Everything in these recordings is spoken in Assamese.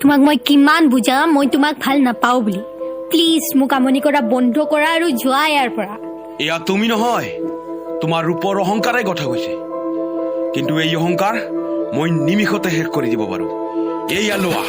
তোমাক মই কিমান বুজাম মই তোমাক ভাল নাপাওঁ বুলি। প্লিজ মোক আমনি কৰা বন্ধ কৰা আৰু যোৱা ইয়াৰ পৰা। এয়া তুমি নহয়, তোমাৰ ৰূপৰ অহংকাৰে কথা কৈছে, কিন্তু এই অহংকাৰ মই নিমিষতে শেষ কৰি দিব পাৰো। এইয়া লোৱা।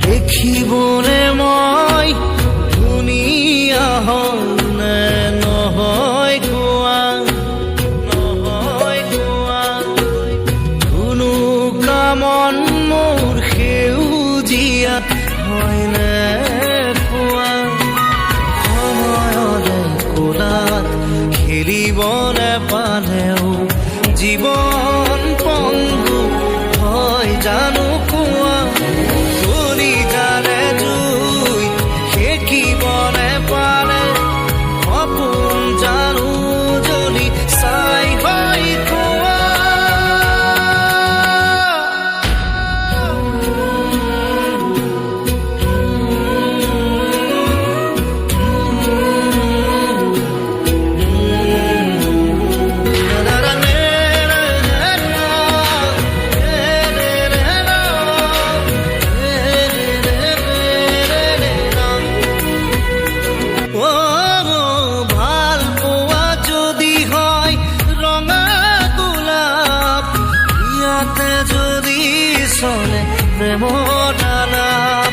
দেখিবনে মই ধুনীয়া হলনে নহয় কোৱা, কোনো কামন মোৰ সেউজীয়া হয়নে কোৱা, সময়ৰে কোলাত খেলিবনে পালেও জীৱন পংগু হয় জানো কোৱা, প্ৰেমৰ আলাপ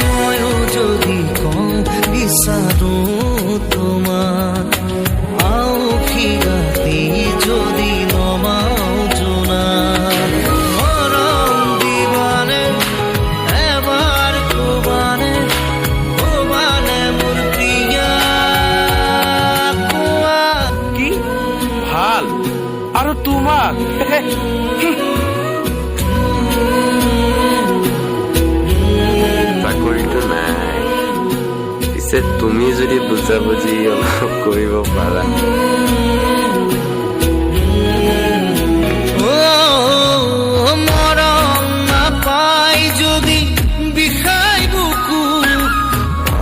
ময়ো যদি কওঁ বিচাৰো তোমাক, আউসি ৰাতি যদি নমাও জোনাক, মৰম দিবানে এবাৰ ক'বানে, ক'বানে মোৰ প্ৰিয়া কোৱা। কি ভাল আৰু তোমাক তুমি যদি বুজাবুজি অলপ কৰিব পাৰা। মৰম নাপাই যদি বিষাই বুকু,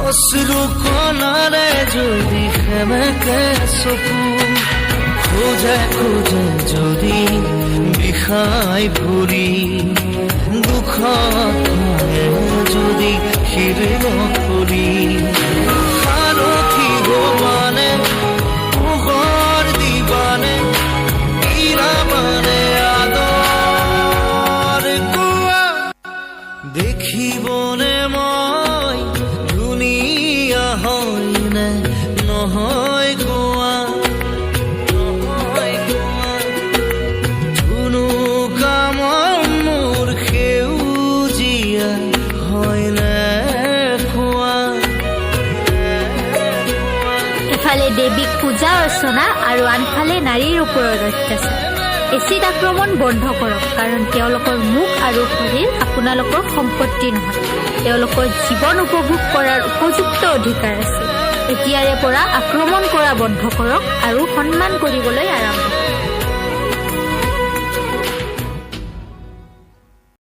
অশ্ৰু কণাৰে যদি সেমেকে চকু, খোজে খোজে যদি বিষাই ভৰি, দুখত যদি শিৰ নকৰি, সাৰথি হবানে পোহৰ দিবানে, ইৰাবানে আদৰ কোৱা। দেখিবনে মই ধুনীয়া হয়নে নহয় কোৱা, কোনো কামৰ মোৰ সেউজীয়া হয়নে কোৱা। এফালে দেৱীক পূজা অৰ্চনা আৰু আনফালে নাৰীৰ ওপৰত অত্যাচাৰ। এচিড আক্ৰমণ বন্ধ কৰক, কাৰণ তেওঁলোকৰ মুখ আৰু শৰীৰ আপোনালোকৰ সম্পত্তি নহয়, তেওঁলোকৰ জীৱন উপভোগ কৰাৰ উপযুক্ত অধিকাৰ আছে। এতিয়াৰে পৰা আক্ৰমণ কৰা বন্ধ কৰক আৰু সন্মান কৰিবলৈ আৰম্ভ কৰক।